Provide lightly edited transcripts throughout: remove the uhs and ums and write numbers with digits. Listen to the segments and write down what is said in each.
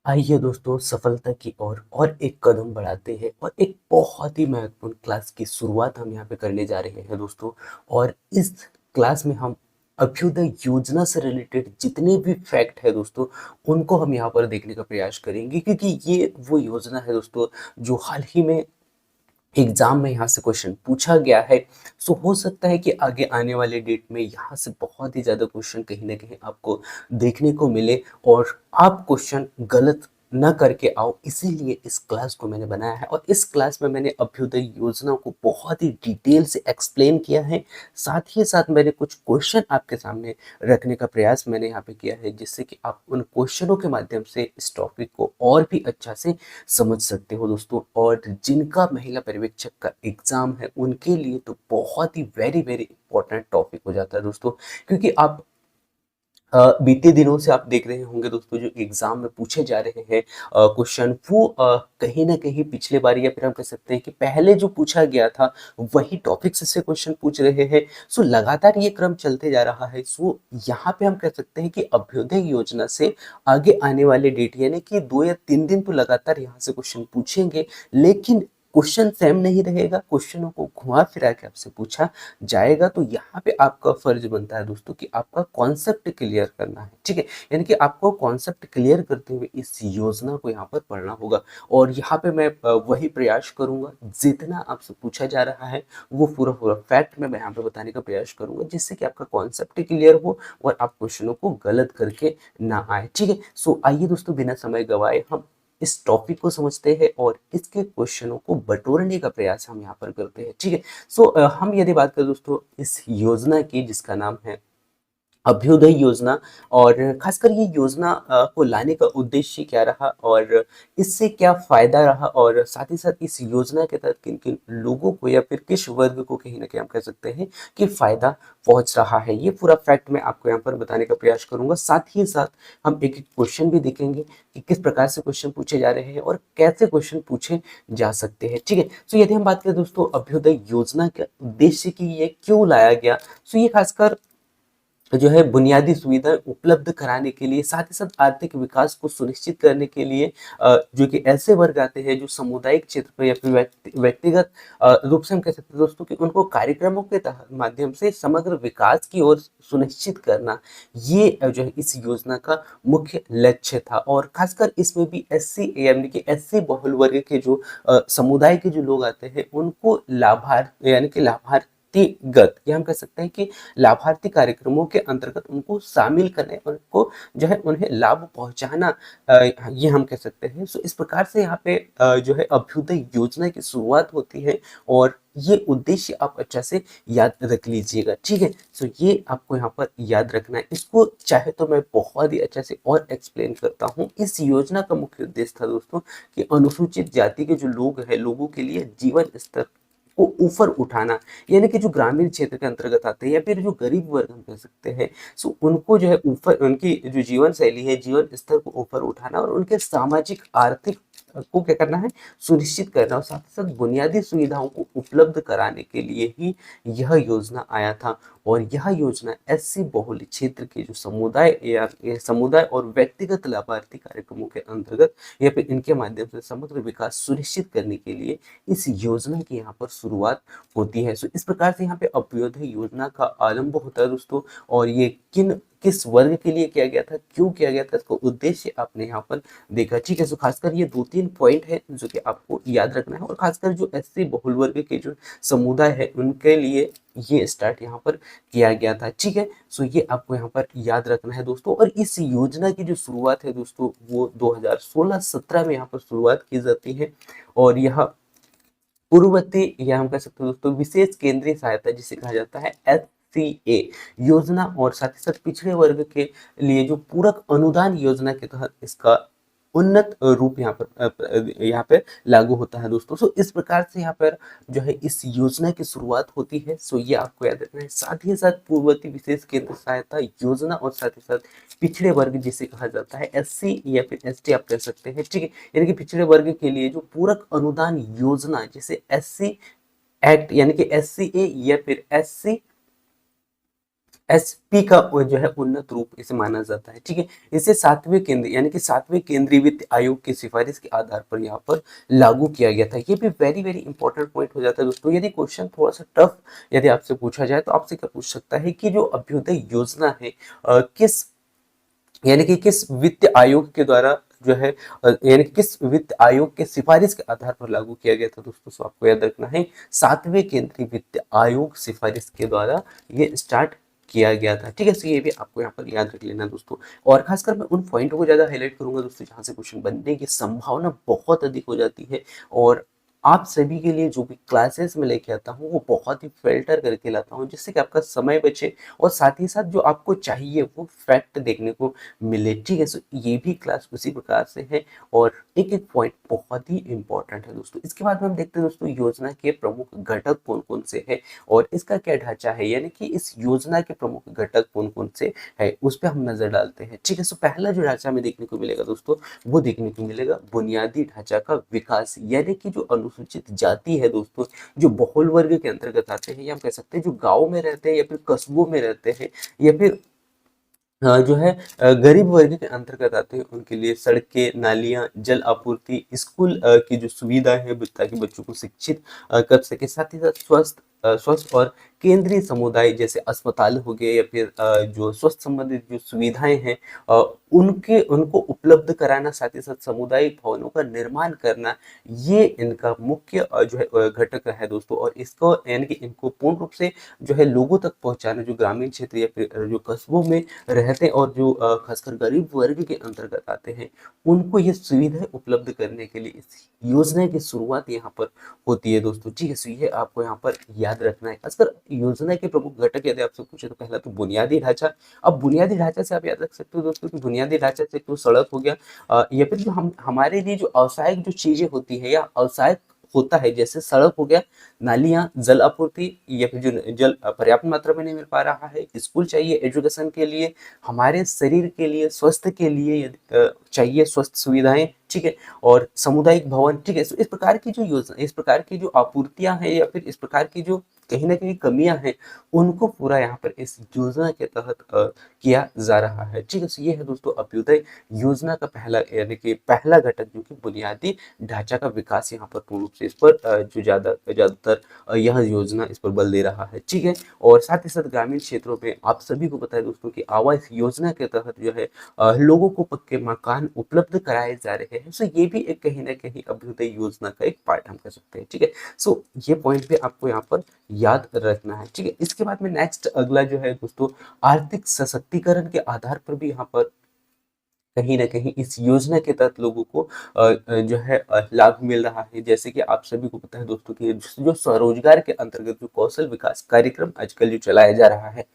आइए दोस्तों सफलता की ओर और एक कदम बढ़ाते हैं और एक बहुत ही महत्वपूर्ण क्लास की शुरुआत हम यहाँ पे करने जा रहे हैं दोस्तों। और इस क्लास में हम अभ्युदय योजना से रिलेटेड जितने भी फैक्ट है दोस्तों उनको हम यहाँ पर देखने का प्रयास करेंगे, क्योंकि ये वो योजना है दोस्तों जो हाल ही में एग्जाम में यहाँ से क्वेश्चन पूछा गया है। सो हो सकता है कि आगे आने वाले डेट में यहाँ से बहुत ही ज़्यादा क्वेश्चन कहीं ना कहीं आपको देखने को मिले और आप क्वेश्चन गलत न करके आओ, इसीलिए इस क्लास को मैंने बनाया है। और इस क्लास में मैंने अभ्युदय योजना को बहुत ही डिटेल से एक्सप्लेन किया है। साथ ही साथ मैंने कुछ क्वेश्चन आपके सामने रखने का प्रयास मैंने यहाँ पे किया है, जिससे कि आप उन क्वेश्चनों के माध्यम से इस टॉपिक को और भी अच्छा से समझ सकते हो दोस्तों। और जिनका महिला पर्यवेक्षक का एग्जाम है उनके लिए तो बहुत ही वेरी वेरी इंपॉर्टेंट टॉपिक हो जाता है दोस्तों, क्योंकि आप बीते दिनों से आप देख रहे होंगे दोस्तों जो एग्जाम में पूछे जा रहे हैं क्वेश्चन, वो कहीं ना कहीं पिछले बार या फिर हम कह सकते हैं कि पहले जो पूछा गया था वही टॉपिक से क्वेश्चन पूछ रहे हैं। सो लगातार ये क्रम चलते जा रहा है। सो यहाँ पे हम कह सकते हैं कि अभ्युदय योजना से आगे आने वाले डेट यानी कि 2 या 3 दिन तो लगातार यहाँ से क्वेश्चन पूछेंगे, लेकिन क्वेश्चन सेम नहीं रहेगा, क्वेश्चनों को घुमा फिरा के आपसे पूछा जाएगा। तो यहाँ पे आपका फर्ज बनता है दोस्तों कि आपका कॉन्सेप्ट क्लियर करना है, ठीक है। यानी कि आपको कॉन्सेप्ट क्लियर करते हुए इस योजना को यहाँ पर पढ़ना होगा। और यहाँ पे मैं वही प्रयास करूंगा, जितना आपसे पूछा जा रहा है वो पूरा पूरा फैक्ट में मैं यहाँ पे बताने का प्रयास करूंगा, जिससे कि आपका कॉन्सेप्ट क्लियर हो और आप क्वेश्चनों को गलत करके ना आए, ठीक है। सो आइए दोस्तों बिना समय गवाए हम इस टॉपिक को समझते हैं और इसके क्वेश्चनों को बटोरने का प्रयास हम यहाँ पर करते हैं, ठीक है। सो हम यदि बात करें दोस्तों इस योजना की जिसका नाम है अभ्युदय योजना, और खासकर ये योजना को लाने का उद्देश्य क्या रहा और इससे क्या फायदा रहा, और साथ ही साथ इस योजना के तहत किन किन लोगों को या फिर किस वर्ग को कहीं ना कहीं हम कह सकते हैं कि फायदा पहुंच रहा है, ये पूरा फैक्ट मैं आपको यहाँ पर बताने का प्रयास करूंगा। साथ ही साथ हम एक एक क्वेश्चन भी देखेंगे कि किस प्रकार से क्वेश्चन पूछे जा रहे हैं और कैसे क्वेश्चन पूछे जा सकते हैं, ठीक है। सो यदि हम बात करें दोस्तों अभ्युदय योजना के उद्देश्य की ये क्यों लाया गया, सो ये खासकर जो है बुनियादी सुविधाएं उपलब्ध कराने के लिए, साथ ही साथ आर्थिक विकास को सुनिश्चित करने के लिए, जो कि ऐसे वर्ग आते हैं जो सामुदायिक क्षेत्र पर या फिर व्यक्तिगत रूप से हम कह सकते हैं दोस्तों कि उनको कार्यक्रमों के माध्यम से समग्र विकास की ओर सुनिश्चित करना, ये जो है इस योजना का मुख्य लक्ष्य था। और खासकर इसमें भी एससी यानी कि एससी बहुल वर्ग के जो समुदाय के जो लोग आते हैं उनको लाभार्थ यानी कि लाभार्थीगत या हम कह सकते हैं कि लाभार्थी कार्यक्रमों के अंतर्गत उनको शामिल करने, उनको जो है उन्हें लाभ पहुंचाना, ये हम कह सकते हैं। सो इस प्रकार से यहाँ पे जो है अभ्युदय योजना की शुरुआत होती है और ये उद्देश्य आप अच्छा से याद रख लीजिएगा, ठीक है। सो ये आपको यहाँ पर याद रखना है, इसको चाहे तो मैं बहुत ही अच्छा से और एक्सप्लेन करता हूँ। इस योजना का मुख्य उद्देश्य था दोस्तों कि अनुसूचित जाति के जो लोग हैं लोगों के लिए जीवन स्तर को ऊपर उठाना, यानी कि जो ग्रामीण क्षेत्र के अंतर्गत आते हैं या फिर जो गरीब वर्ग हम कह सकते हैं, सो उनको जो है ऊपर उनकी जो जीवन शैली है जीवन स्तर को ऊपर उठाना और उनके सामाजिक आर्थिक को क्या करना है सुनिश्चित करना, और साथ ही साथ बुनियादी सुविधाओं को उपलब्ध कराने के लिए ही यह योजना आया था। और यह योजना एससी बहुल क्षेत्र के जो समुदाय या समुदाय और व्यक्तिगत लाभार्थी कार्यक्रमों के अंतर्गत या फिर इनके माध्यम से समग्र विकास सुनिश्चित करने के लिए इस योजना की यहाँ पर शुरुआत होती है। सो इस प्रकार से यहाँ पे अभ्युदय योजना का आरंभ होता है दोस्तों। और ये किस वर्ग के लिए किया गया था, क्यों किया गया था, इसका उद्देश्य आपने यहाँ पर देखा, ठीक है। सो खासकर ये 2-3 पॉइंट है जो कि आपको याद रखना है, और खासकर जो एससी बहुल वर्ग के जो समुदाय है उनके लिए ये स्टार्ट यहाँ पर किया गया था, ठीक है। सो ये आपको यहाँ पर याद रखना है दोस्तों। और इस योजना की जो शुरुआत है दोस्तों वो 2016-17 में यहाँ पर शुरुआत की जाती है। और यह पूर्ववर्ती या हम कह सकते हैं दोस्तों विशेष केंद्रीय सहायता जिसे कहा जाता है एससीए योजना, और साथ ही साथ पिछड़े वर्ग के लिए जो पूरक अनुदान योजना के तहत इसका उन्नत रूप यहाँ पर लागू होता है दोस्तों। सो इस प्रकार से यहाँ पर जो है इस योजना की शुरुआत होती है। सो ये आपको याद रखना है। साथ ही साथ पूर्ववर्ती विशेष केंद्र सहायता योजना और साथ ही साथ पिछड़े वर्ग जिसे कहा जाता है एससी या फिर एसटी आप कह सकते हैं, ठीक है। यानी कि पिछड़े वर्ग के लिए जो पूरक अनुदान योजना जिसे एससी एक्ट यानी कि एससीए या फिर एससी एसपी का वो जो है उन्नत रूप इसे माना जाता है। ठीक है, इसे सातवें केंद्र यानी कि सातवें केंद्रीय वित्त आयोग की सिफारिश के आधार पर यहाँ पर लागू किया गया था। ये भी वेरी वेरी इंपॉर्टेंट पॉइंट हो जाता है दोस्तों। यदि क्वेश्चन थोड़ा सा टफ यदि आपसे पूछा जाए तो आपसे क्या पूछ सकता है कि जो अभ्युदय योजना है किस यानी कि किस वित्त आयोग के द्वारा जो है यानी कि किस वित्त आयोग के सिफारिश के आधार पर लागू किया गया था दोस्तों। सो आपको याद रखना है सातवें केंद्रीय वित्त आयोग सिफारिश के द्वारा ये स्टार्ट किया गया था। ठीक है, सो ये भी आपको यहाँ पर याद रख लेना दोस्तों। और खासकर मैं उन पॉइंटों को ज्यादा हाईलाइट करूंगा दोस्तों जहां से क्वेश्चन बनने की संभावना बहुत अधिक हो जाती है, और आप सभी के लिए जो भी क्लासेस में लेके आता हूँ वो बहुत ही फिल्टर करके लाता हूँ, जिससे कि आपका समय बचे और साथ ही साथ जो आपको चाहिए वो फैक्ट देखने को मिले। ठीक है, सो ये भी क्लास उसी प्रकार से है और एक एक पॉइंट बहुत ही इंपॉर्टेंट है दोस्तों। इसके बाद में हम देखते हैं दोस्तों योजना के प्रमुख घटक कौन कौन से हैं और इसका क्या ढांचा है, यानी कि इस योजना के प्रमुख घटक कौन कौन से है उस पर हम नजर डालते हैं। ठीक है, सो पहला जो ढांचा हमें देखने को मिलेगा दोस्तों वो देखने को मिलेगा बुनियादी ढांचा का विकास, यानी कि जो अनुसूचित जाति है दोस्तों, जो बहुल वर्ग के अंतर्गत आते हैं, या हम कह सकते हैं जो गांव में रहते हैं या फिर कस्बों में रहते हैं या फिर जो है गरीब वर्ग के अंतर्गत आते हैं, उनके लिए सड़कें, नालियां, जल आपूर्ति, स्कूल की जो सुविधा है ताकि बच्चों को शिक्षित कर सके, साथ ही साथ स्वस्थ और केंद्रीय समुदाय जैसे अस्पताल हो गए या फिर जो स्वास्थ्य संबंधित जो सुविधाएं हैं अ, उनके उनको उपलब्ध कराना, साथ ही साथ सामुदायिक भवनों का निर्माण करना, ये इनका मुख्य जो है घटक है दोस्तों। और इसको यानी कि इनको पूर्ण रूप से जो है लोगों तक पहुंचाना, जो ग्रामीण क्षेत्र या फिर जो कस्बों में रहते हैं और जो खासकर गरीब वर्ग के अंतर्गत आते हैं, उनको ये सुविधाएं उपलब्ध करने के लिए इस योजना की शुरुआत यहाँ पर होती है दोस्तों। ठीक है, सो ये आपको यहाँ पर याद रखना है। खासकर योजना के प्रमुख घटक यदि आपसे पूछे तो पहला तो बुनियादी ढांचा। अब बुनियादी ढांचा से आप याद रख सकते हो दोस्तों कि बुनियादी ढांचा से तो सड़क हो गया या फिर जो हम हमारे लिए जो आवश्यक जो चीजें होती है या आवश्यक होता है, जैसे सड़क हो गया, नालियां, जल आपूर्ति या फिर जो जल पर्याप्त मात्रा में नहीं मिल पा रहा है, स्कूल चाहिए एजुकेशन के लिए, हमारे शरीर के लिए स्वास्थ्य के लिए चाहिए स्वास्थ्य सुविधाएं। ठीक है, और सामुदायिक भवन। ठीक है, तो इस प्रकार की जो योजना, इस प्रकार की जो आपूर्तियां हैं या फिर इस प्रकार की जो कहीं ना कहीं कमियां हैं, उनको पूरा यहाँ पर इस योजना के तहत किया जा रहा है। ठीक है, तो ये है दोस्तों अभ्युदय योजना का पहला यानी कि पहला घटक, जो कि बुनियादी ढांचा का विकास यहाँ पर पूर्ण रूप से इस पर जो ज्यादातर यह योजना इस पर बल दे रहा है। ठीक है, और साथ ही साथ ग्रामीण क्षेत्रों में आप सभी को पता है दोस्तों कि आवास योजना के तहत जो है लोगों को पक्के मकान उपलब्ध कराए जा रहे हैं। सो ये भी एक कहीं ना कहीं अभ्युदय योजना का एक पार्ट हम कह सकते हैं। ठीक है, सो ये पॉइंट भी आपको यहाँ पर याद रखना है। ठीक है, इसके बाद में नेक्स्ट अगला जो है दोस्तों आर्थिक सशक्तिकरण के आधार पर भी यहाँ पर कहीं ना कहीं इस योजना के तहत लोगों को जो है लाभ मिल रहा है। जैसे कि आप सभी को पता है दोस्तों कि जो स्वरोजगार के अंतर्गत जो कौशल विकास कार्यक्रम आजकल जो चलाया जा रहा है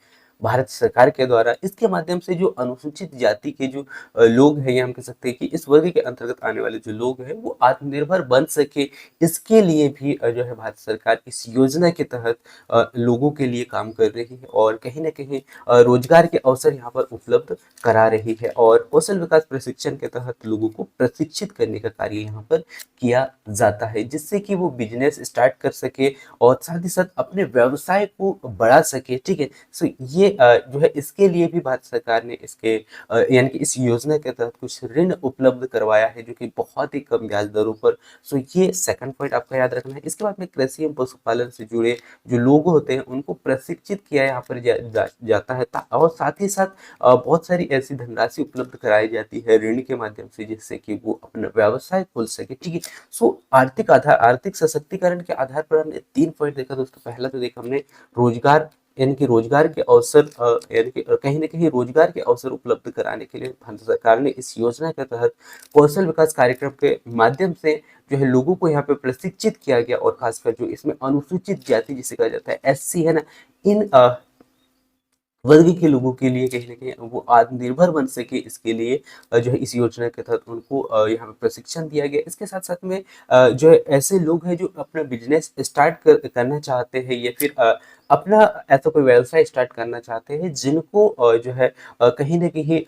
भारत सरकार के द्वारा, इसके माध्यम से जो अनुसूचित जाति के जो लोग हैं, या हम कह सकते हैं कि इस वर्ग के अंतर्गत आने वाले जो लोग हैं वो आत्मनिर्भर बन सके, इसके लिए भी जो है भारत सरकार इस योजना के तहत लोगों के लिए काम कर रही है और कहीं ना कहीं रोजगार के अवसर यहाँ पर उपलब्ध करा रही है। और कौशल विकास प्रशिक्षण के तहत लोगों को प्रशिक्षित करने का कार्य यहाँ पर किया जाता है, जिससे कि वो बिजनेस स्टार्ट कर सके और साथ ही साथ अपने व्यवसाय को बढ़ा सके। ठीक है, सो ये जो है इसके लिए भी भारत सरकार ने इसके यानी कि इस योजना के तहत कुछ ऋण उपलब्ध करवाया है, जो कि बहुत ही कम ब्याज दरों पर। सो ये सेकंड पॉइंट आपका याद रखना है। इसके बाद में कृषि एवं पशुपालन से जुड़े जो लोग होते हैं उनको प्रशिक्षित किया यहाँ पर जाता है, और साथ ही साथ बहुत सारी ऐसी धनराशि उपलब्ध कराई जाती है ऋण के माध्यम से, जिससे कि वो अपना व्यवसाय खोल सके। ठीक है, सो आर्थिक सशक्तिकरण के आधार पर हमने 3 पॉइंट देखा दोस्तों। पहला तो देखा हमने रोजगार, यानी कि रोजगार के अवसर यानी कि कहीं ना कहीं रोजगार के अवसर उपलब्ध कराने के लिए भारत सरकार ने इस योजना के तहत कौशल विकास कार्यक्रम के माध्यम से जो है लोगों को यहाँ पे प्रशिक्षित किया गया, और खासकर जो इसमें अनुसूचित जाति जिसे कहा जाता है एससी है ना, इन वर्ग के लोगों के लिए कहीं ना कहीं वो आत्मनिर्भर बन सके, इसके लिए जो है इस योजना के तहत उनको यहाँ पे प्रशिक्षण दिया गया। इसके साथ साथ में जो है ऐसे लोग हैं जो अपना बिजनेस करना चाहते हैं या फिर अपना ऐसा कोई व्यवसाय स्टार्ट करना चाहते हैं, जिनको जो है कहीं ना कहीं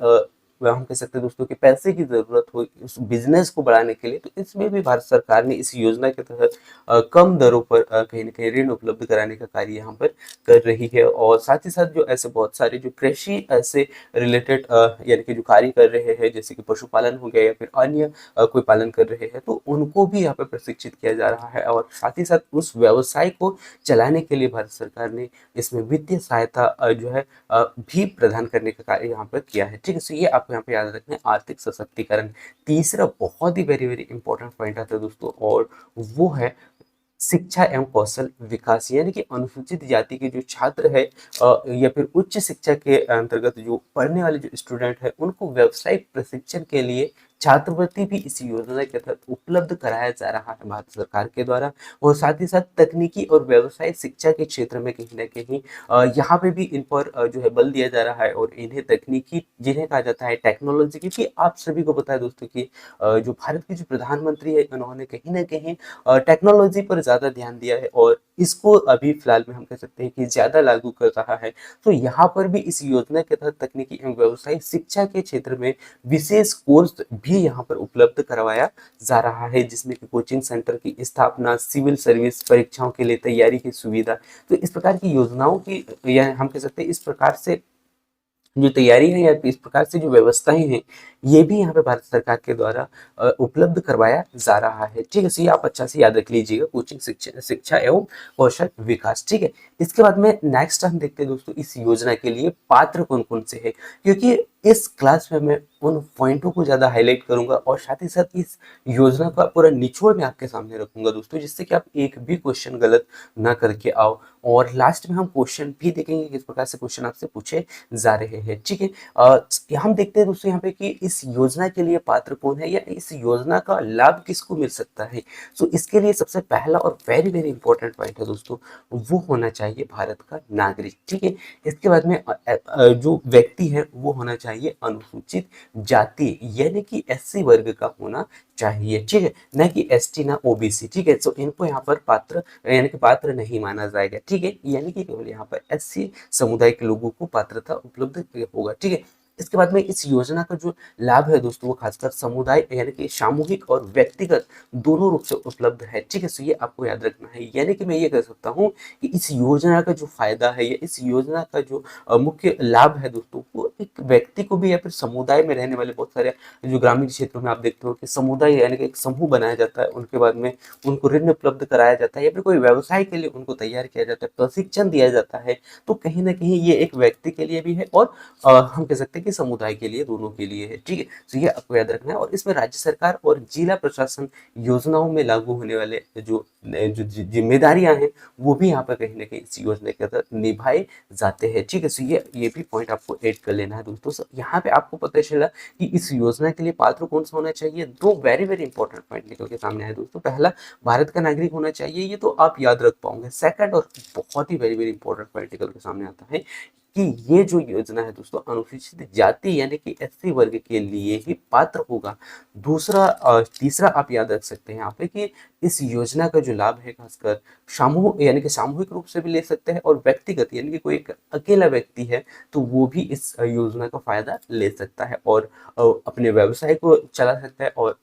हम कह सकते हैं दोस्तों कि पैसे की ज़रूरत हो उस बिज़नेस को बढ़ाने के लिए, तो इसमें भी भारत सरकार ने इस योजना के तहत कम दरों पर कहीं न कहीं ऋण उपलब्ध कराने का कार्य यहाँ पर कर रही है। और साथ ही साथ जो ऐसे बहुत सारे जो कृषि से रिलेटेड यानी कि जो कार्य कर रहे हैं, जैसे कि पशुपालन हो गया या फिर अन्य कोई पालन कर रहे हैं, तो उनको भी यहाँ पे प्रशिक्षित किया जा रहा है। और साथ ही साथ उस व्यवसाय को चलाने के लिए भारत सरकार ने इसमें वित्तीय सहायता जो है भी प्रदान करने का कार्य यहाँ पर किया है। ठीक है, तो ये आपको यहाँ पे याद रखना है, आर्थिक सशक्तिकरण। तीसरा बहुत ही वेरी वेरी इंपॉर्टेंट पॉइंट आता है दोस्तों, और वो है शिक्षा एवं कौशल विकास। यानी कि अनुसूचित जाति के जो छात्र है या फिर उच्च शिक्षा के अंतर्गत जो पढ़ने वाले जो स्टूडेंट है, उनको व्यावसायिक प्रशिक्षण के लिए छात्रवृत्ति भी इस योजना के तहत उपलब्ध कराया जा रहा है भारत सरकार के द्वारा। और साथ ही साथ तकनीकी और व्यवसायिक शिक्षा के क्षेत्र में कहीं ना कहीं यहाँ पे भी इन पर जो है बल दिया जा रहा है, और इन्हें तकनीकी जिन्हें कहा जाता है टेक्नोलॉजी, क्योंकि आप सभी को पता है दोस्तों कि जो भारत के जो प्रधानमंत्री है, उन्होंने कहीं ना कहीं टेक्नोलॉजी पर ज़्यादा ध्यान दिया है, और इसको अभी फिलहाल में हम कह सकते हैं कि ज़्यादा लागू कर रहा है। तो यहाँ पर भी इस योजना के तहत तकनीकी एवं व्यावसायिक शिक्षा के क्षेत्र में विशेष कोर्स भी यहाँ पर उपलब्ध करवाया जा रहा है, जिसमें कि कोचिंग सेंटर की स्थापना, सिविल सर्विस परीक्षाओं के लिए तैयारी की सुविधा। तो इस प्रकार की योजनाओं की, या हम कह सकते हैं इस प्रकार से जो तैयारी है या इस प्रकार से जो व्यवस्थाएं हैं, ये भी यहाँ पे भारत सरकार के द्वारा उपलब्ध करवाया जा रहा है। ठीक है, तो ये आप अच्छा से याद रख लीजिएगा, कोचिंग शिक्षा शिक्षा एवं कौशल विकास। ठीक है, इसके बाद में नेक्स्ट हम देखते हैं दोस्तों, इस योजना के लिए पात्र कौन कौन से हैं, क्योंकि इस क्लास में मैं उन पॉइंटों को ज़्यादा हाईलाइट करूंगा, और साथ ही साथ इस योजना का पूरा निचोड़ में आपके सामने रखूंगा दोस्तों, जिससे कि आप एक भी क्वेश्चन गलत ना करके आओ। और लास्ट में हम क्वेश्चन भी देखेंगे किस प्रकार से क्वेश्चन आपसे पूछे जा रहे हैं। ठीक है, हम देखते हैं दोस्तों यहाँ पे कि इस योजना के लिए पात्र कौन है, या इस योजना का लाभ किसको मिल सकता है। तो इसके लिए सबसे पहला और वेरी वेरी इंपॉर्टेंट पॉइंट है दोस्तों, वो होना चाहिए भारत का नागरिक। ठीक है, इसके बाद में जो व्यक्ति है वो होना चाहिए अनुसूचित जाति, यानी कि एससी वर्ग का होना चाहिए। ठीक है, न कि एसटी ना ओबीसी। ठीक है, तो इनको यहाँ पर पात्र यानी कि पात्र नहीं माना जाएगा। ठीक है, यानी कि केवल यहाँ पर एससी समुदाय के लोगों को पात्रता उपलब्ध होगा। ठीक है, इसके बाद में इस योजना का जो लाभ है दोस्तों, वो खासकर समुदाय यानी कि सामूहिक और व्यक्तिगत दोनों रूप से उपलब्ध है। ठीक है, तो ये आपको याद रखना है। यानी कि मैं ये कह सकता हूँ कि इस योजना का जो फायदा है, या इस योजना का जो मुख्य लाभ है दोस्तों, वो एक व्यक्ति को भी या फिर समुदाय में रहने वाले बहुत सारे जो ग्रामीण क्षेत्रों में आप देखते हो कि समुदाय यानी कि एक समूह बनाया जाता है, उनके बाद में उनको ऋण उपलब्ध कराया जाता है, या फिर कोई व्यवसाय के लिए उनको तैयार किया जाता है, प्रशिक्षण दिया जाता है। तो कहीं ना कहीं ये एक व्यक्ति के लिए भी है, और हम कह सकते हैं कि समुदाय के लिए, दोनों के लिए है। ठीक है, तो ये आपको याद रखना है। और इसमें राज्य सरकार और जिला प्रशासन योजनाओं में लागू होने वाले जो जो जिम्मेदारियां हैं, वो भी यहाँ पर कहीं ना कहीं इस योजना के तहत निभाए जाते हैं। ठीक है, तो ये भी पॉइंट आपको ऐड कर लेना है दोस्तों। यहाँ पे आपको पता चला कि इस योजना के लिए पात्र कौन सा होना चाहिए। दो वेरी वेरी इंपॉर्टेंट पॉइंट निकल के सामने आए दोस्तों। पहला, भारत का नागरिक होना चाहिए, ये तो आप याद रख पाओगे। सेकंड, और बहुत ही वेरी वेरी इंपॉर्टेंट पॉइंट निकल के सामने आता है कि ये जो योजना है दोस्तों, अनुसूचित जाति यानी कि एससी वर्ग के लिए ही पात्र होगा। दूसरा तीसरा आप याद रख सकते हैं यहाँ पे कि इस योजना का जो लाभ है, खासकर समूह यानी कि सामूहिक रूप से भी ले सकते हैं, और व्यक्तिगत यानी कि कोई एक अकेला व्यक्ति है तो वो भी इस योजना का फायदा ले सकता है, और अपने व्यवसाय को चला सकता है, और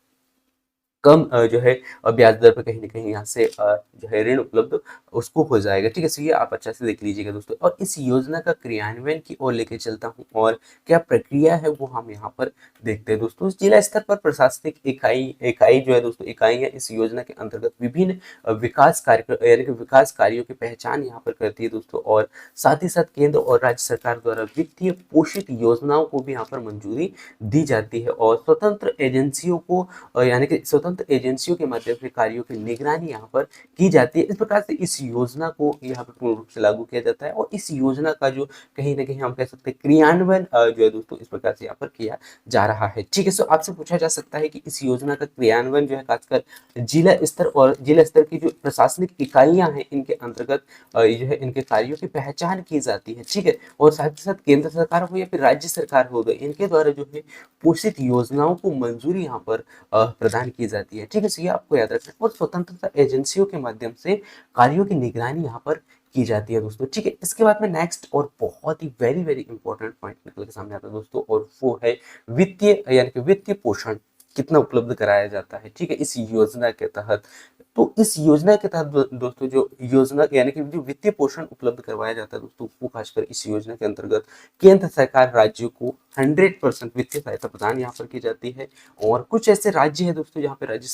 कम जो है ब्याज दर पे कहीं न कहीं यहाँ से जो है ऋण उपलब्ध उसको हो जाएगा। ठीक है, तो ये आप अच्छा से देख लीजिएगा दोस्तों। और इस योजना का क्रियान्वयन की ओर लेके चलता हूँ, और क्या प्रक्रिया है वो हम यहाँ पर देखते हैं दोस्तों। जिला स्तर पर प्रशासनिक इकाई जो है दोस्तों, इकाइयाँ इस योजना के अंतर्गत विभिन्न विकास कार्य यानी कि विकास कार्यों की पहचान यहाँ पर करती है दोस्तों, और साथ ही साथ केंद्र और राज्य सरकार द्वारा वित्तीय पोषित योजनाओं को भी यहाँ पर मंजूरी दी जाती है, और स्वतंत्र एजेंसियों को यानी कि स्वतंत्र एजेंसियों के माध्यम से कार्यों की निगरानी यहाँ पर की जाती है। इस प्रकार से इस योजना को यहाँ पर पूर्ण रूप से लागू किया जाता है, और इस योजना का जो कहीं ना कहीं हम कह सकते हैं क्रियान्वयन जो है दोस्तों, इस प्रकार से यहाँ पर किया जा रहा है। ठीक है, सो आपसे पूछा जा सकता है कि इस योजना का क्रियान्वयन जो है खासकर जिला स्तर और जिला स्तर की जो प्रशासनिक इकाइयां हैं, इनके अंतर्गत जो है इनके कार्यों की पहचान की जाती है। ठीक है, और साथ ही साथ केंद्र सरकार हो या फिर राज्य सरकार हो गई, इनके द्वारा जो है पोषित योजनाओं को मंजूरी यहाँ पर प्रदान की जाती है। ठीक है, तो ये आपको याद रखना है। और स्वतंत्रता एजेंसियों के माध्यम से कार्यों की निगरानी यहाँ पर की जाती है दोस्तों। ठीक है, इसके बाद में नेक्स्ट और बहुत ही वेरी वेरी इंपॉर्टेंट पॉइंट निकल के सामने आता है दोस्तों, और वो है वित्तीय यानी कि वित्तीय पोषण कितना उपलब्ध कराया जाता है। ठीक है, इस योजना के तहत। तो इस योजना के तहत दोस्तों जो योजना यानी कि जो वित्तीय पोषण उपलब्ध करवाया जाता है दोस्तों, वो खासकर इस योजना के अंतर्गत केंद्र सरकार राज्यों को 100% वित्तीय सहायता प्रदान यहाँ पर की जाती है। और कुछ ऐसे राज्य हैं दोस्तों जहाँ पे राज्य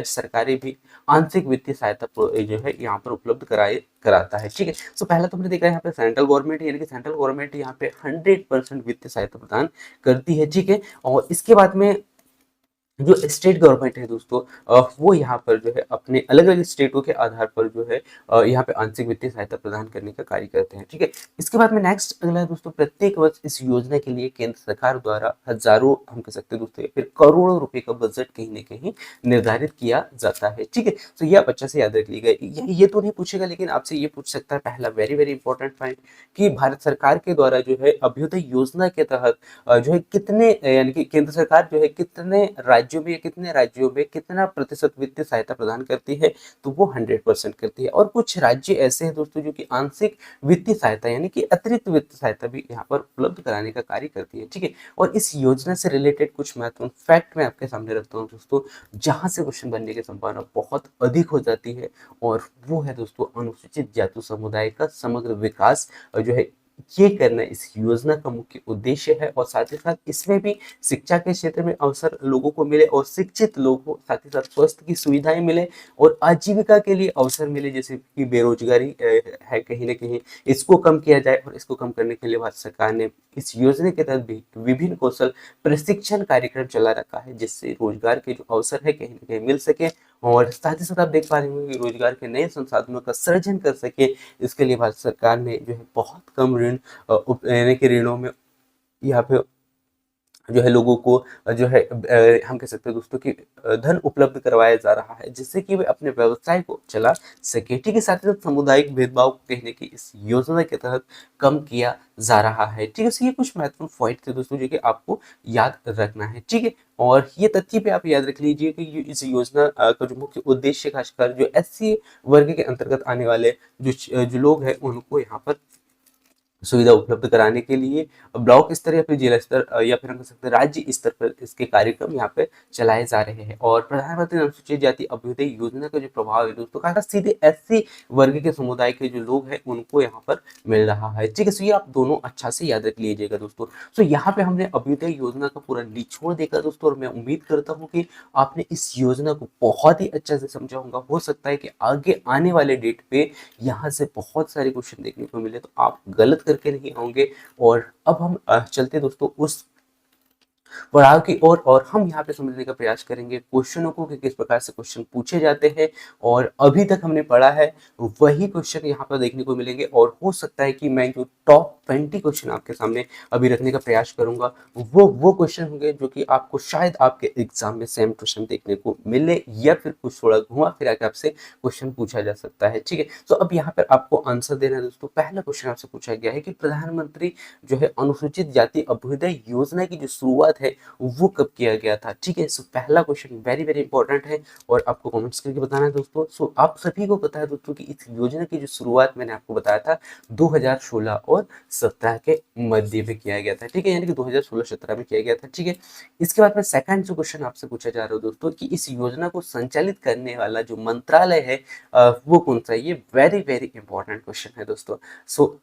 सरकारें भी आंशिक वित्तीय सहायता जो है यहाँ पर उपलब्ध कराता है। ठीक है, तो पहला तो हमने देखा है यहाँ पे सेंट्रल गवर्नमेंट यानी कि सेंट्रल गवर्नमेंट यहाँ पे 100% वित्तीय सहायता प्रदान करती है। ठीक है, और इसके बाद में जो स्टेट गवर्नमेंट है दोस्तों, वो यहाँ पर जो है अपने अलग अलग स्टेटों के आधार पर जो है यहाँ पे आंशिक वित्तीय सहायता प्रदान करने का कार्य करते हैं। ठीक है, इसके बाद में नेक्स्ट अगला है दोस्तों, प्रत्येक वर्ष इस योजना के लिए केंद्र सरकार द्वारा हजारों, हम कह सकते हैं दोस्तों, या फिर करोड़ों रुपए का बजट कहीं ना कहीं निर्धारित किया जाता है। ठीक है, तो ये आप अच्छे से याद रख लीजिएगा। ये तो नहीं पूछेगा, लेकिन आपसे ये पूछ सकता है पहला वेरी वेरी इंपॉर्टेंट पॉइंट कि भारत सरकार के द्वारा जो है अभ्युदय योजना के तहत जो है कितने यानी कि केंद्र सरकार जो है कितने राज्यों में कितना प्रतिशत वित्तीय सहायता प्रदान करती है, तो वो 100% करती है। और कुछ राज्य ऐसे हैं दोस्तों जो कि आंशिक वित्तीय सहायता यानी कि अतिरिक्त वित्तीय सहायता भी यहाँ पर उपलब्ध कराने का कार्य करती है। ठीक है, और इस योजना से रिलेटेड कुछ महत्वपूर्ण फैक्ट मैं आपके सामने रखता हूँ दोस्तों, जहां से क्वेश्चन बनने की संभावना बहुत अधिक हो जाती है, और वो है दोस्तों अनुसूचित जाति समुदाय का समग्र विकास जो है ये करना इस योजना का मुख्य उद्देश्य है। और साथ ही साथ इसमें भी शिक्षा के क्षेत्र में अवसर लोगों को मिले और शिक्षित लोग हो, साथ ही साथ स्वास्थ्य की सुविधाएं मिले और आजीविका के लिए अवसर मिले, जैसे कि बेरोजगारी है कहीं ना कहीं, इसको कम किया जाए। और इसको कम करने के लिए भारत सरकार ने इस योजना के तहत भी विभिन्न कौशल प्रशिक्षण कार्यक्रम चला रखा है, जिससे रोजगार के जो अवसर है कहीं ना कहीं मिल सके, और साथ ही साथ आप देख पा रहे होंगे कि रोजगार के नए संसाधनों का सृजन कर सके। इसके लिए भारत सरकार ने जो है बहुत कम ऋण यानी कि ऋणों में यहाँ पे जो है लोगों को जो है हम कह सकते हैं दोस्तों कि धन उपलब्ध करवाया जा रहा है, जिससे कि वे अपने व्यवसाय को चला सके। ठीक है, साथ ही साथ सामुदायिक भेदभाव को कहने की इस योजना के तहत कम किया जा रहा है। ठीक है, तो ये कुछ महत्वपूर्ण पॉइंट थे दोस्तों जो कि आपको याद रखना है। ठीक है, और ये तथ्य पे आप याद रख लीजिए कि इस योजना का जो मुख्य उद्देश्य खासकर जो SC वर्ग के अंतर्गत आने वाले जो लोग हैं उनको यहाँ पर सुविधा उपलब्ध कराने के लिए ब्लॉक स्तर या फिर जिला स्तर या फिर हम कह सकते हैं राज्य स्तर पर इसके कार्यक्रम यहाँ पे चलाए जा रहे हैं। और प्रधानमंत्री अनुसूचित जाति अभ्युदय योजना का जो प्रभाव है दोस्तों, कहा सीधे SC वर्ग के समुदाय के जो लोग हैं उनको यहाँ पर मिल रहा है। ठीक है, सो ये आप दोनों अच्छा से याद रख लीजिएगा दोस्तों। सो यहाँ पे हमने अभ्युदय योजना का पूरा निचोड़ देखा दोस्तों, और मैं उम्मीद करता हूँ कि आपने इस योजना को बहुत ही अच्छा से समझा होगा। हो सकता है कि आगे आने वाले डेट पे यहाँ से बहुत सारे क्वेश्चन देखने को मिले, तो आप गलत करके नहीं होंगे। और अब हम चलते दोस्तों उस पढ़ाव की ओर, और हम यहाँ पे समझने का प्रयास करेंगे क्वेश्चनों को कि किस प्रकार से क्वेश्चन पूछे जाते हैं। और अभी तक हमने पढ़ा है वही क्वेश्चन यहाँ पर देखने को मिलेंगे, और हो सकता है कि मैं जो टॉप 20 क्वेश्चन आपके सामने अभी रखने का प्रयास करूंगा वो क्वेश्चन होंगे जो कि आपको शायद आपके एग्जाम में सेम क्वेश्चन देखने को मिले, या फिर कुछ थोड़ा घुमा फिरा के आपसे क्वेश्चन पूछा जा सकता है। ठीक है, तो अब यहाँ पर आपको आंसर देना है दोस्तों। पहला क्वेश्चन आपसे पूछा गया है कि प्रधानमंत्री जो है अनुसूचित जाति अभ्युदय योजना की जो शुरुआत है वो कब किया गया था। ठीक है, सो पहला क्वेश्चन वेरी वेरी इंपॉर्टेंट है, और आपको कमेंट्स करके बताना है दोस्तों। सो आप सभी को पता है दोस्तों कि इस योजना की जो शुरुआत मैंने आपको बताया था 2016 और 17 के मध्य में किया गया था। ठीक है, यानी कि 2016-17 में किया गया था। ठीक है, इसके बाद में सेकंड जो क्वेश्चन आपसे पूछा जा रहा है दोस्तों कि इस योजना को संचालित करने वाला जो मंत्रालय है वो कौन सा है। ये वेरी वेरी इंपॉर्टेंट क्वेश्चन है दोस्तों। सो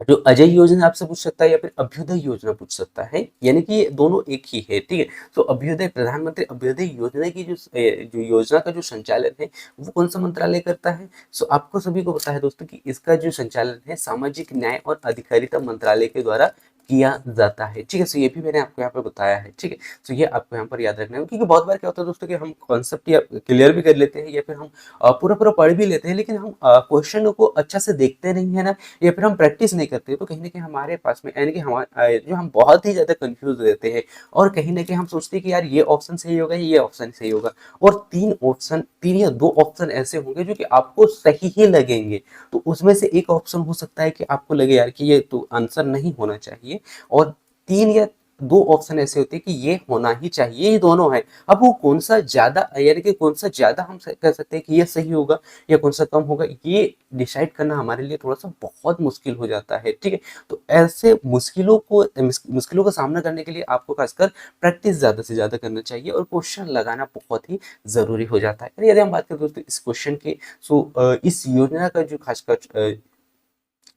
जो अजय योजना आपसे पूछ सकता है या फिर अभ्युदय योजना पूछ सकता है, यानी कि ये दोनों एक ही है। ठीक है, तो अभ्युदय प्रधानमंत्री अभ्युदय योजना की जो योजना का जो संचालन है वो कौन सा मंत्रालय करता है। सो आपको सभी को पता है दोस्तों कि इसका जो संचालन है सामाजिक न्याय और अधिकारिता मंत्रालय के द्वारा किया जाता है। ठीक है, सो ये भी मैंने आपको यहाँ पे बताया है। ठीक है, सो ये आपको यहाँ पर याद रखना है, क्योंकि बहुत बार क्या होता है दोस्तों कि हम कॉन्सेप्ट या क्लियर भी कर लेते हैं, या फिर हम पूरा पूरा पढ़ भी लेते हैं, लेकिन हम क्वेश्चनों को अच्छा से देखते नहीं है ना, या फिर हम प्रैक्टिस नहीं करते, तो कहीं ना कहीं हमारे पास में यानी कि हमारे जो हम बहुत ही ज्यादा कंफ्यूज रहते हैं, और कहीं ना कहीं हम सोचते हैं कि यार ये ऑप्शन सही होगा, ये ऑप्शन सही होगा, और तीन या दो ऑप्शन ऐसे होंगे जो कि आपको सही ही लगेंगे। तो उसमें से एक ऑप्शन हो सकता है कि आपको लगे यार कि ये तो आंसर नहीं होना चाहिए, और तीन या दो ऑप्शन ऐसे होते हैं कि ये होना ही चाहिए, ये दोनों है। अब वो कौन सा ज्यादा, यानी कि कौन सा ज्यादा हम कह सकते हैं कि ये सही होगा या कौन सा कम होगा, ये डिसाइड करना हमारे लिए थोड़ा सा बहुत मुश्किल हो जाता है, ठीक है। तो ऐसे मुश्किलों का सामना करने के लिए आपको खासकर प्रैक्टिस ज्यादा से ज्यादा करना चाहिए और क्वेश्चन लगाना बहुत ही जरूरी हो जाता है। यदि हम बात करें दोस्तों इस क्वेश्चन की, सो इस योजना का जो खासकर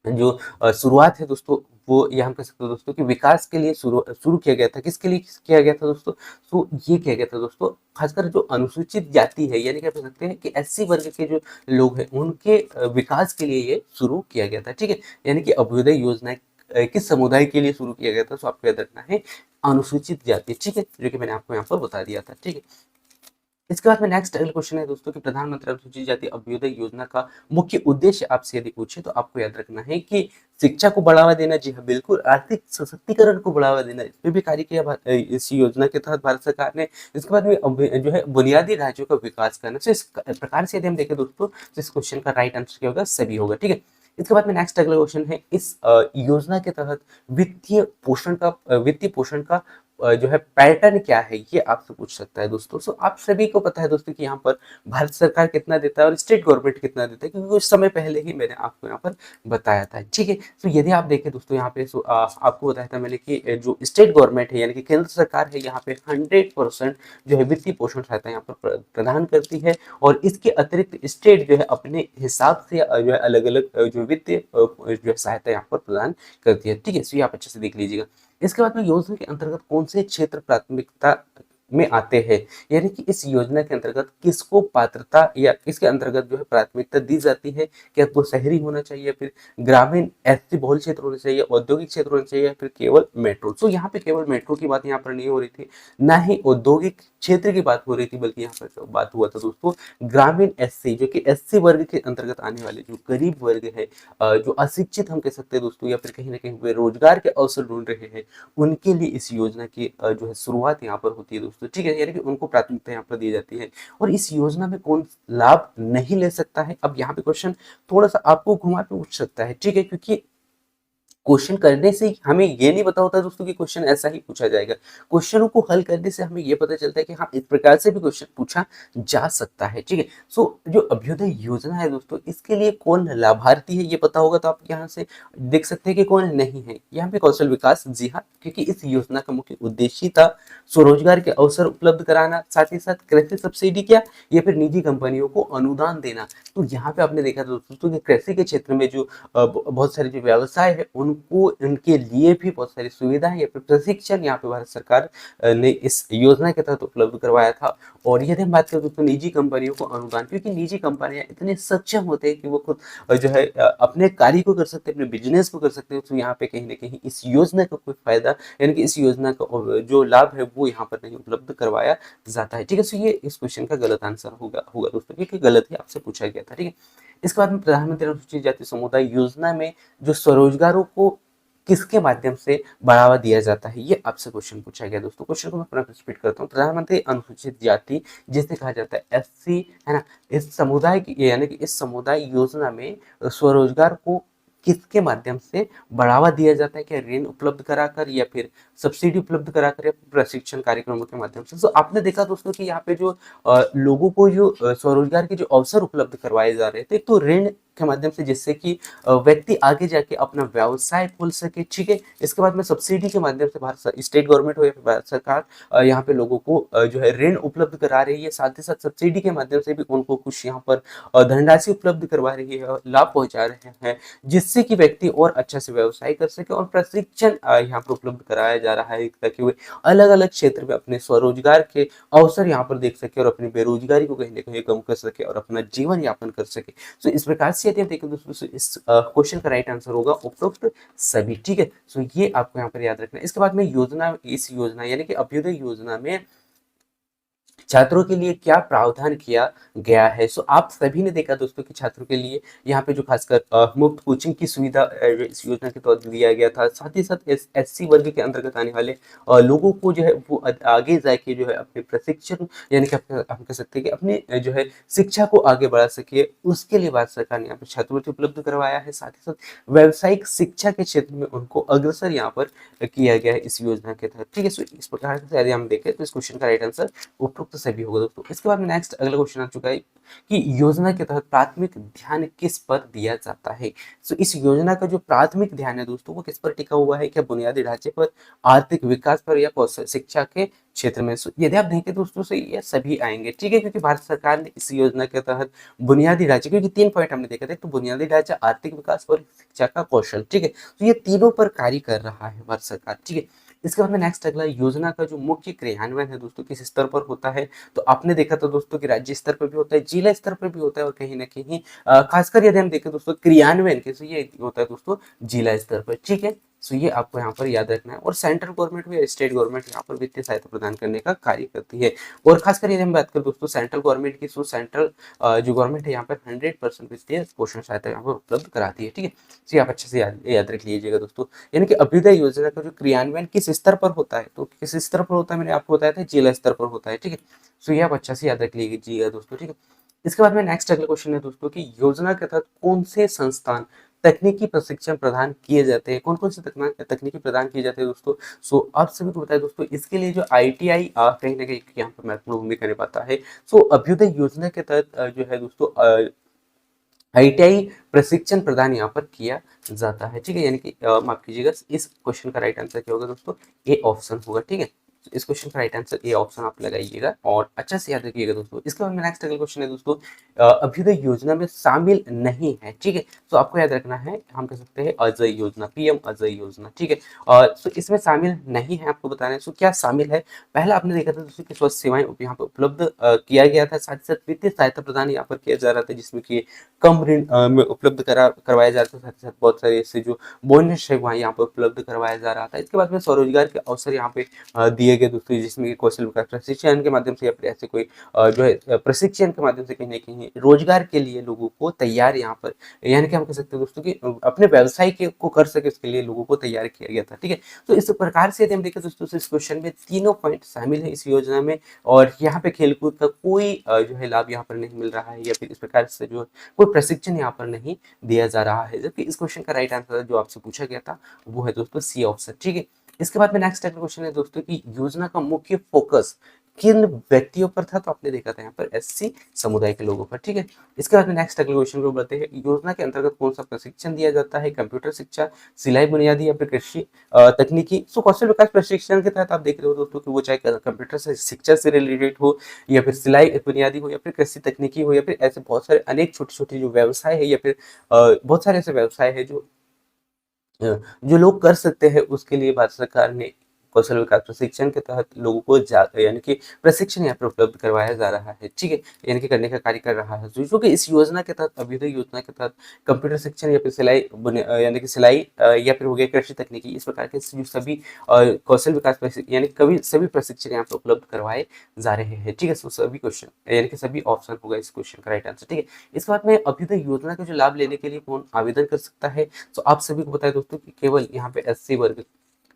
जो शुरुआत है दोस्तों, वो ये हम कह सकते हैं दोस्तों कि विकास के लिए शुरू शुरू किया गया था। किसके लिए किया गया था दोस्तों? तो ये किया गया था दोस्तों खासकर जो अनुसूचित जाति है, यानी क्या कह सकते हैं कि एससी वर्ग के जो लोग हैं उनके विकास के लिए ये शुरू किया गया था, ठीक है। यानी कि अभ्युदय योजना किस समुदाय के लिए शुरू किया गया था? तो आपको याद रखना है अनुसूचित जाति, ठीक है, जो कि मैंने आपको यहाँ पर बता दिया था, ठीक है। इसके बाद में नेक्स्ट अगला क्वेश्चन है दोस्तों कि प्रधानमंत्री अनुसूचित जाति अभ्युदय योजना का मुख्य उद्देश्य आपसे यदि पूछे तो आपको याद रखना है कि शिक्षा को बढ़ावा देना, जी हाँ बिल्कुल, आर्थिक सशक्तिकरण को बढ़ावा देना, इस पे भी कार्य किया इस योजना के तहत भारत सरकार ने। इसके बाद में जो है बुनियादी ढांचों का विकास करना। तो इस प्रकार से यदि हम देखें दोस्तों तो इस क्वेश्चन का राइट आंसर क्या होगा? सभी होगा, ठीक है। इसके बाद में नेक्स्ट अगला क्वेश्चन है इस योजना के तहत वित्तीय पोषण का जो है पैटर्न क्या है, ये आपसे पूछ सकता है दोस्तों। सो आप सभी को पता है दोस्तों कि यहाँ पर भारत सरकार कितना देता है और स्टेट गवर्नमेंट कितना देता है, क्योंकि कुछ समय पहले ही मैंने आपको यहाँ पर बताया था, ठीक है। तो यदि आप देखें दोस्तों यहाँ पे आपको बताया था मैंने कि जो स्टेट गवर्नमेंट है यानी कि केंद्र सरकार है, यहाँ पे 100% जो है वित्तीय पोषण सहायता यहाँ पर प्रदान करती है। और इसके अतिरिक्त स्टेट जो है अपने हिसाब से जो है अलग अलग जो वित्तीय जो है सहायता यहाँ पर प्रदान करती है, ठीक है। सो ये आप अच्छे से देख लीजिएगा। इसके बाद में योजना के अंतर्गत कौन से क्षेत्र प्राथमिकता में आते हैं, यानी कि इस योजना के अंतर्गत किसको पात्रता या इसके अंतर्गत जो है प्राथमिकता दी जाती है? क्या वो शहरी होना चाहिए, फिर ग्रामीण एससी बहुल क्षेत्र होना चाहिए, औद्योगिक क्षेत्र होना चाहिए, या फिर केवल मेट्रो? तो यहाँ पे केवल मेट्रो की बात यहाँ पर नहीं हो रही थी, ना ही औद्योगिक क्षेत्र की बात हो रही थी, बल्कि यहाँ पर बात हुआ था दोस्तों ग्रामीण एससी, जो कि एससी वर्ग के अंतर्गत आने वाले जो गरीब वर्ग है, जो अशिक्षित हम कह सकते हैं दोस्तों, या फिर कहीं ना कहीं बेरोजगार के अवसर ढूंढ रहे हैं, उनके लिए इस योजना की जो है शुरुआत यहाँ पर होती है दोस्तों, ठीक है। यानी कि उनको प्राथमिकता यहाँ पर दी जाती है। और इस योजना में कौन लाभ नहीं ले सकता है? अब यहाँ पे क्वेश्चन थोड़ा सा आपको घुमा के पूछ सकता है, ठीक है, क्योंकि क्वेश्चन करने से हमें ये नहीं पता होता दोस्तों कि क्वेश्चन ऐसा ही पूछा जाएगा। क्वेश्चनों को हल करने से हमें ये पता चलता है कि हाँ इस प्रकार से भी क्वेश्चन पूछा जा सकता है, ठीक है। सो जो अभ्युदय योजना है दोस्तों, इसके लिए कौन लाभार्थी है ये पता होगा तो आप यहाँ से देख सकते हैं कि कौन नहीं है। यहाँ पे कौशल विकास, जी हाँ, क्योंकि इस योजना का मुख्य उद्देश्य था स्वरोजगार के अवसर उपलब्ध कराना, साथ ही साथ कृषि सब्सिडी क्या या फिर निजी कंपनियों को अनुदान देना। तो यहाँ पे आपने देखा दोस्तों कि कृषि के क्षेत्र में जो बहुत सारे जो व्यवसाय है उनको उनके लिए भी बहुत सारी सुविधाएं या फिर प्रशिक्षण यहाँ पे भारत सरकार ने इस योजना के तहत उपलब्ध करवाया था। और यदि हम बात करें तो निजी कंपनियों को अनुदान, क्योंकि निजी कंपनियां इतने सक्षम होते हैं कि वो खुद जो है अपने कार्य को कर सकते हैं, अपने बिजनेस को कर सकते हैं। तो यहाँ पे कहीं ना कहीं इस योजना का कोई फायदा यानी कि इस योजना का जो लाभ है वो यहाँ पर नहीं उपलब्ध करवाया जाता है, ठीक है। सो ये इस क्वेश्चन का गलत आंसर होगा दोस्तों, क्योंकि गलत ही आपसे पूछा गया था, ठीक है। इसके बाद में प्रधानमंत्री अनुसूचित जाति समुदाय योजना में जो स्वरोजगारों को किसके माध्यम से बढ़ावा दिया जाता है, ये आपसे क्वेश्चन पूछा गया दोस्तों। क्वेश्चन को मैं पुनः रिपीट करता हूँ। प्रधानमंत्री अनुसूचित जाति जिसे कहा जाता है एससी, है ना, इस समुदाय की यानी कि इस समुदाय योजना में स्वरोजगार को किसके माध्यम से बढ़ावा दिया जाता है? क्या ऋण उपलब्ध कराकर या फिर सब्सिडी उपलब्ध कराकर या प्रशिक्षण कार्यक्रमों के माध्यम से? तो आपने देखा दोस्तों कि यहाँ पे जो लोगों को जो स्वरोजगार के जो अवसर उपलब्ध करवाए जा रहे थे, तो ऋण के माध्यम से, जिससे कि व्यक्ति आगे जाके अपना व्यवसाय खोल सके, ठीक है। इसके बाद में सब्सिडी के माध्यम से भारत स्टेट गवर्नमेंट हो या फिर भारत सरकार यहाँ पे लोगों को जो है ऋण उपलब्ध करा रही है, साथ ही साथ सब्सिडी के माध्यम से भी उनको कुछ यहाँ पर धनराशि उपलब्ध करवा रही है, लाभ पहुंचा रहे हैं, जिससे कि व्यक्ति और अच्छा से व्यवसाय कर सके। और प्रशिक्षण यहाँ पर उपलब्ध कराया जा रहा है ताकि वे अलग अलग क्षेत्र में अपने स्वरोजगार के अवसर यहाँ पर देख सके और अपनी बेरोजगारी को कहीं ना कहीं कम कर सके और अपना जीवन यापन कर सके। सो इस प्रकार से यदि हम देखें दोस्तों, इस क्वेश्चन का राइट आंसर होगा उपरोक्त सभी, ठीक है। सो ये आपको यहाँ पर याद रखना है। इसके बाद में इस योजना यानी कि अभ्युदय योजना में छात्रों के लिए क्या प्रावधान किया गया है। सो आप सभी ने देखा दोस्तों कि छात्रों के लिए यहाँ पे जो खासकर मुफ्त कोचिंग की सुविधा इस योजना के तहत दिया गया था। साथ ही साथ एससी वर्ग के अंतर्गत आने वाले लोगों को जो है वो आगे जाके जो है अपने प्रशिक्षण यानी कि हम कह सकते हैं कि अपने जो है शिक्षा को आगे बढ़ा सके, उसके लिए भारत सरकार ने यहाँ पर छात्रवृत्ति उपलब्ध करवाया है। साथ ही साथ व्यावसायिक शिक्षा के क्षेत्र में उनको अग्रसर यहाँ पर किया गया है इस योजना के तहत। ठीक है, सो इस प्रकार से यदि हम देखें तो इस क्वेश्चन का राइट आंसर उपरोक्त सभी होगा दोस्तों। इसके बाद में नेक्स्ट अगला क्वेश्चन आ चुका है कि योजना के तहत प्राथमिक ध्यान किस पर दिया जाता है। सो इस योजना का जो प्राथमिक ध्यान है दोस्तों वो किस पर टिका हुआ है, क्या बुनियादी ढांचे पर, आर्थिक विकास पर, या कौशल शिक्षा के क्षेत्र में। यदि आप देखें दोस्तों से ये सभी आएंगे। ठीक है, क्योंकि भारत सरकार ने इस योजना के तहत बुनियादी ढांचे, क्योंकि 3 पॉइंट हमने देखा था, तो बुनियादी ढांचा, आर्थिक विकास और शिक्षा का कौशल। ठीक है, तो ये तीनों पर कार्य कर रहा है भारत सरकार। ठीक है, इसके बाद में नेक्स्ट अगला योजना का जो मुख्य क्रियान्वयन है दोस्तों किस स्तर पर होता है। तो आपने देखा था दोस्तों कि राज्य स्तर पर भी होता है, जिला स्तर पर भी होता है, और कहीं ना कहीं खासकर यदि हम देखें दोस्तों क्रियान्वयन कैसे ये होता है दोस्तों जिला स्तर पर। ठीक है, सो ये आपको यहाँ पर याद रखना है। और सेंट्रल गवर्नमेंट या स्टेट गवर्नमेंट यहाँ पर वित्तीय सहायता प्रदान करने का कार्य करती है। और खासकर यदि हम बात करें दोस्तों सेंट्रल गवर्नमेंट की, सो सेंट्रल जो गवर्नमेंट है यहाँ पर 100% वित्तीय पोषण सहायता यहाँ पर उपलब्ध कराती है। ठीक है, तो आप अच्छे से याद रख लीजिएगा दोस्तों। यानी कि अभ्युदय योजना का जो क्रियान्वयन किस स्तर पर होता है, तो किस स्तर पर होता है मैंने आपको बताया था, जिला स्तर पर होता है। ठीक है, सो ये आप अच्छे से याद रख लीजिएगा दोस्तों। ठीक है, इसके बाद में नेक्स्ट अगला क्वेश्चन है दोस्तों कि योजना के तहत कौन से संस्थान तकनीकी प्रशिक्षण प्रदान किए जाते हैं, कौन कौन से तकनीकी प्रदान किए जाते हैं दोस्तों। सो आप सभी को बताया दोस्तों इसके लिए जो ITI कहीं ना कहीं यहाँ पर महत्वपूर्ण भूमिका निभाता है। सो अभ्युदय योजना के तहत जो है दोस्तों ITI प्रशिक्षण प्रदान यहाँ पर किया जाता है। ठीक है, यानी कि माफ कीजिएगा, इस क्वेश्चन का राइट आंसर क्या होगा दोस्तों, ए ऑप्शन होगा। ठीक है, इस क्वेश्चन का राइट आंसर ए ऑप्शन आप लगाइएगा और अच्छा से याद रखिएगा दोस्तों। इसके बाद में नेक्स्ट अगला क्वेश्चन है दोस्तों अभ्युदय योजना में शामिल नहीं है। ठीक है, तो आपको याद रखना है, हम कह सकते हैं अजय योजना, PM अजय योजना। ठीक है, तो इसमें शामिल नहीं है, आपको बताना है। सो क्या शामिल है, पहला आपने देखा था दोस्तों कि स्वास्थ्य सेवाएं यहाँ पर उपलब्ध किया गया था। साथ ही साथ वित्तीय सहायता प्रदान यहाँ पर किया जा रहा था, जिसमें कि कम ऋण में उपलब्ध करवाया जा रहा था। साथ ही साथ बहुत सारे ऐसे जो बोनस है वहाँ यहाँ पर उपलब्ध करवाया जा रहा था। इसके बाद में स्वरोजगार के अवसर यहाँ पे दिए गए दोस्तों, जिसमें कि कौशल विकास प्रशिक्षण के माध्यम से या फिर ऐसे कोई जो है प्रशिक्षण के माध्यम से कहीं ना कहीं रोजगार के लिए लोगों को तैयार यहाँ पर, यानी कि हम कह सकते हैं दोस्तों कि अपने व्यवसाय को कर सके उसके लिए लोगों को तैयार किया गया था। ठीक है, तो इस प्रकार से यदि हम देखें दोस्तों इस क्वेश्चन में तीनों पॉइंट शामिल है इस योजना में, और यहाँ पे खेलकूद का कोई जो है लाभ यहाँ पर नहीं मिल रहा है, या फिर इस प्रकार से जो कोई प्रशिक्षण यहाँ पर नहीं दिया जा रहा है। जबकि इस क्वेश्चन का राइट आंसर जो आपसे पूछा गया था वो है दोस्तों सी ऑप्शन। ठीक है, इसके बाद में नेक्स्ट अगला क्वेश्चन है दोस्तों कि योजना का मुख्य फोकस किन व्यक्तियों पर था। तो आपने देखा था यहाँ पर SC समुदाय के लोगों पर। ठीक है, इसके बाद में नेक्स्ट अगले क्वेश्चन को बढ़ते हैं। योजना के अंतर्गत कौन सा प्रशिक्षण दिया जाता है, कंप्यूटर शिक्षा, सिलाई बुनियादी, या फिर कृषि तकनीकी। सो कौशल विकास प्रशिक्षण के तहत आप देख रहे हो दोस्तों कि वो चाहे कंप्यूटर से शिक्षा से रिलेटेड हो, या फिर सिलाई बुनियादी हो, या फिर कृषि तकनीकी हो, या फिर ऐसे बहुत सारे अनेक छोटे छोटे जो व्यवसाय है, या फिर बहुत सारे ऐसे व्यवसाय है जो लोग कर सकते हैं, उसके लिए भारत सरकार ने कौशल विकास प्रशिक्षण के तहत लोगों को यानी कि प्रशिक्षण यहाँ पर उपलब्ध करवाया जा रहा है। ठीक है, यानी कि करने का कार्य कर रहा है। जो कि इस योजना के तहत अभ्युदय योजना के तहत कंप्यूटर शिक्षण या फिर सिलाई यानी कि सिलाई या फिर हो गया कृषि तकनीकी, इस प्रकार के जो सभी कौशल विकास यानी कभी सभी प्रशिक्षण यहाँ पर उपलब्ध करवाए जा रहे हैं। ठीक है, सभी क्वेश्चन यानी कि सभी ऑप्शन होगा इस क्वेश्चन का राइट आंसर। ठीक है, इसके बाद में अभ्युदय योजना का जो लाभ लेने के लिए कौन आवेदन कर सकता है। तो आप सभी को बताया दोस्तों कि केवल यहाँ पे SC वर्ग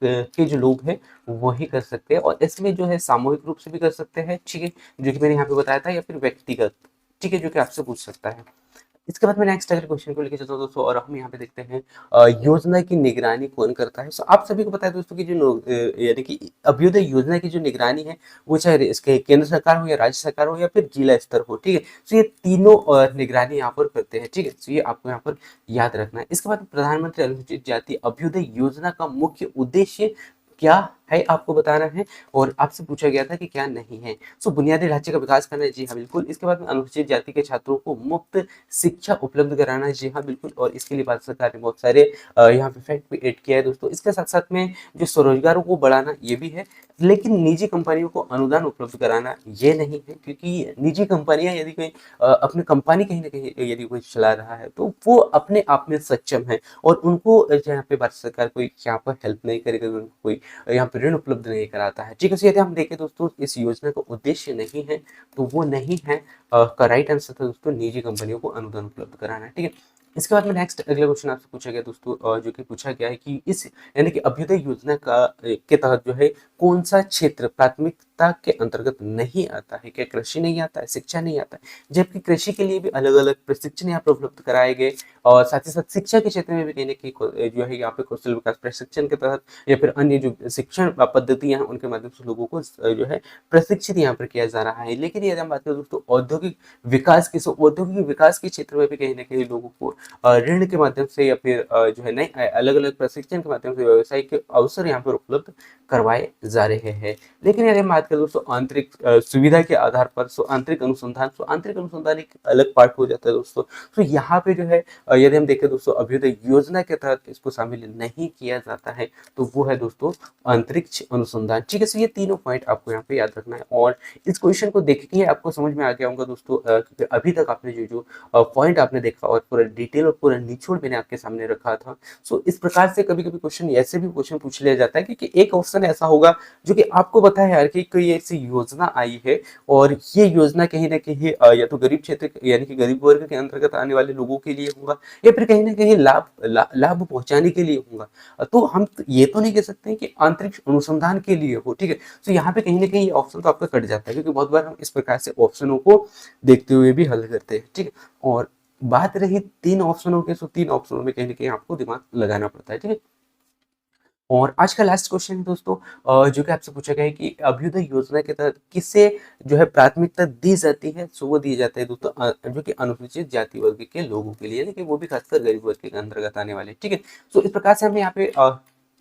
के जो लोग हैं वही कर सकते हैं, और इसमें जो है सामूहिक रूप से भी कर सकते हैं। ठीक है, जो कि मैंने यहाँ पे बताया था, या फिर व्यक्तिगत। ठीक है, जो कि आपसे पूछ सकता है। इसके बाद में नेक्स्ट अगले क्वेश्चन को लेकर चलता हूं दोस्तों, और हम यहाँ पे देखते हैं योजना की निगरानी कौन करता है। सो आप सभी को पता है दोस्तों कि जो यानी कि अभ्युदय योजना की जो निगरानी है वो चाहे इसके केंद्र सरकार हो, या राज्य सरकार हो, या फिर जिला स्तर हो। ठीक है, तो ये तीनों निगरानी यहाँ पर करते हैं। ठीक है, तो ये आपको यहाँ पर याद रखना है। इसके बाद प्रधानमंत्री अनुसूचित जाति अभ्युदय योजना का मुख्य उद्देश्य क्या है आपको बताना है, और आपसे पूछा गया था कि क्या नहीं है। सो बुनियादी ढांचे का विकास करना है, जी हाँ बिल्कुल। इसके बाद में अनुसूचित जाति के छात्रों को मुफ्त शिक्षा उपलब्ध कराना है, जी हाँ बिल्कुल। और इसके लिए भारत सरकार ने बहुत सारे यहाँ पे फैक्ट भी ऐड किया है दोस्तों। इसके साथ साथ में जो स्वरोजगारों को बढ़ाना ये भी है, लेकिन निजी कंपनियों को अनुदान उपलब्ध कराना ये नहीं है, क्योंकि निजी कंपनियां यदि कोई अपनी कंपनी कहीं ना कहीं यदि कोई चला रहा है तो वो अपने आप में सक्षम है, और उनको यहाँ पे भारत सरकार कोई यहाँ पर हेल्प नहीं करेगी, उनको कोई यहाँ पे ऋण उपलब्ध नहीं कराता है। ठीक है, so यदि हम देखें दोस्तों इस योजना का उद्देश्य नहीं है तो वो नहीं है का राइट आंसर था दोस्तों निजी कंपनियों को अनुदान उपलब्ध कराना। ठीक है, इसके बाद में नेक्स्ट अगला क्वेश्चन आपसे पूछा गया दोस्तों, जो कि पूछा गया है कि इस यानी कि अभ्युदय योजना का के तहत जो है कौन सा क्षेत्र प्राथमिकता के अंतर्गत नहीं आता है। क्या कृषि नहीं आता है, शिक्षा नहीं आता है, जबकि कृषि के लिए भी अलग अलग प्रशिक्षण यहाँ पर उपलब्ध कराए गए और साथ ही साथ शिक्षा के क्षेत्र में भी कहीं ना कहीं जो है यहाँ पे कौशल विकास प्रशिक्षण के तहत या फिर अन्य जो शिक्षण पद्धतियां हैं उनके माध्यम से लोगों को जो है प्रशिक्षित यहाँ पर किया जा रहा है। लेकिन यदि हम बात करें दोस्तों औद्योगिक विकास की, औद्योगिक विकास के क्षेत्र में भी कहीं ना कहीं लोगों को ऋण के माध्यम से या फिर जो है नए अलग अलग प्रशिक्षण के माध्यम से व्यवसाय के अवसर यहाँ पर उपलब्ध करवाए जा रहे हैं। लेकिन यदि हम बात करें दोस्तों आंतरिक सुविधा के आधार पर, आंतरिक अनुसंधान एक अलग पार्ट हो जाता है दोस्तों। तो यहाँ पे जो है यदि हम देखें दोस्तों अभ्युदय योजना के तहत इसको शामिल नहीं किया जाता है तो वो है दोस्तों अंतरिक्ष अनुसंधान। ठीक है, तो ये तीनों पॉइंट आपको यहाँ पे याद रखना है और इस क्वेश्चन को देख के आपको समझ में आ गया होगा दोस्तों, क्योंकि अभी तक आपने जो पॉइंट आपने देखा और पूरा डिटेल और पूरा निचोड़ मैंने आपके सामने रखा था। सो इस प्रकार से कभी कभी क्वेश्चन ऐसे भी क्वेश्चन पूछ लिया जाता है क्योंकि एक ऑप्शन ऐसा होगा जो कि आपको पता है यार कि कोई ऐसी योजना आई है और ये योजना कहीं ना कहीं या तो गरीब क्षेत्र यानी कि गरीब वर्ग के अंतर्गत आने वाले लोगों के लिए होगा या फिर कहीं ना कहीं लाभ पहुंचाने के लिए होगा। तो हम ये तो नहीं कह सकते हैं कि अंतरिक्ष अनुसंधान के लिए हो। ठीक है, तो यहाँ पे कहीं ना कहीं ऑप्शन तो आपका कट जाता है क्योंकि बहुत बार हम इस प्रकार से ऑप्शनों को देखते हुए भी हल करते हैं। ठीक है, और बात रही तीन ऑप्शनों के, तो तीन ऑप्शनों में कहीं ना कहीं आपको दिमाग लगाना पड़ता है। ठीक है, और आज का लास्ट क्वेश्चन है दोस्तों, जो कि आपसे पूछा गया है कि अभ्युदय योजना के तहत किसे जो है प्राथमिकता दी जाती है। सो वो दी जाता है दोस्तों जो कि अनुसूचित जाति वर्ग के लोगों के लिए, लेकिन वो भी खासकर गरीब वर्ग के अंतर्गत आने वाले। ठीक है, सो इस प्रकार से हमने यहाँ पे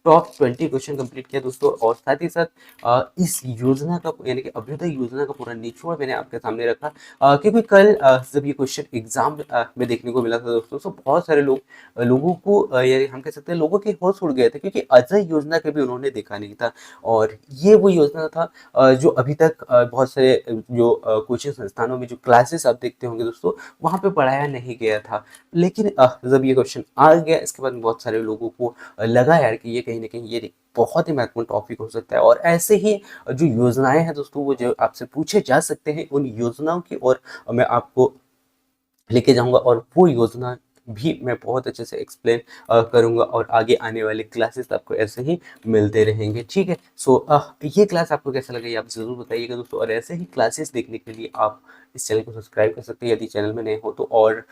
टॉप 20 क्वेश्चन कंप्लीट किया दोस्तों और साथ ही साथ इस योजना का यानी कि अभ्युदय योजना का पूरा निचोड़ मैंने आपके सामने रखा, क्योंकि कल जब ये क्वेश्चन एग्जाम में देखने को मिला था दोस्तों, तो बहुत सारे लोगों को ये हम कह सकते हैं लोगों के होश उड़ गए थे क्योंकि अजय योजना कभी उन्होंने देखा नहीं था। और ये वो योजना था जो अभी तक बहुत सारे जो कोचिंग संस्थानों में जो क्लासेस आप देखते होंगे दोस्तों वहाँ पे पढ़ाया नहीं गया था। लेकिन जब ये क्वेश्चन आ गया इसके बाद बहुत सारे लोगों को लगा यार कि ये कहीं ना कहीं ये बहुत ही महत्वपूर्ण टॉपिक हो सकता है और ऐसे ही जो योजनाएं हैं दोस्तों वो जो आपसे पूछे जा सकते हैं उन योजनाओं की और मैं आपको लेके जाऊंगा और वो योजना भी मैं बहुत अच्छे से एक्सप्लेन करूंगा और आगे आने वाले क्लासेस आपको ऐसे ही मिलते रहेंगे। ठीक है, सो ये क्लास आपको कैसा लगा ये आप जरूर बताइएगा दोस्तों और ऐसे ही क्लासेस देखने के लिए आप इस चैनल को सब्सक्राइब कर सकते हैं यदि चैनल में नए हो तो। और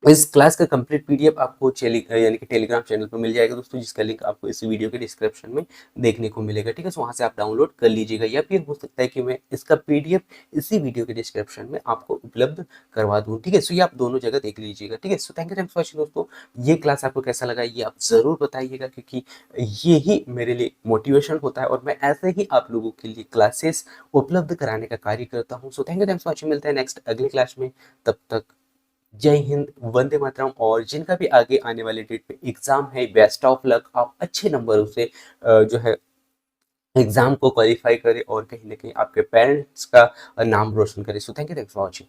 इस क्लास का कंप्लीट पीडीएफ आपको यानी कि टेलीग्राम चैनल पर मिल जाएगा दोस्तों, जिसका लिंक आपको इस वीडियो के डिस्क्रिप्शन में देखने को मिलेगा। ठीक है, सो वहाँ से आप डाउनलोड कर लीजिएगा या फिर हो सकता है कि मैं इसका पीडीएफ इसी वीडियो के डिस्क्रिप्शन में आपको उपलब्ध करवा दूँ। ठीक है, सो ये आप दोनों जगह देख लीजिएगा। ठीक है, so thank you for watching दोस्तों। ये क्लास आपको कैसा लगा ये आप जरूर बताइएगा क्योंकि ये ही मेरे लिए मोटिवेशन होता है और मैं ऐसे ही आप लोगों के लिए क्लासेस उपलब्ध कराने का कार्य करता हूँ। So thank you for watching, मिलते हैं नेक्स्ट अगले क्लास में। तब तक जय हिंद, वंदे मातरम। और जिनका भी आगे आने वाले डेट पे एग्जाम है बेस्ट ऑफ लक, आप अच्छे नंबरों से जो है एग्जाम को क्वालिफाई करें और कहीं ना कहीं आपके पेरेंट्स का नाम रोशन करें। So thank you for watching.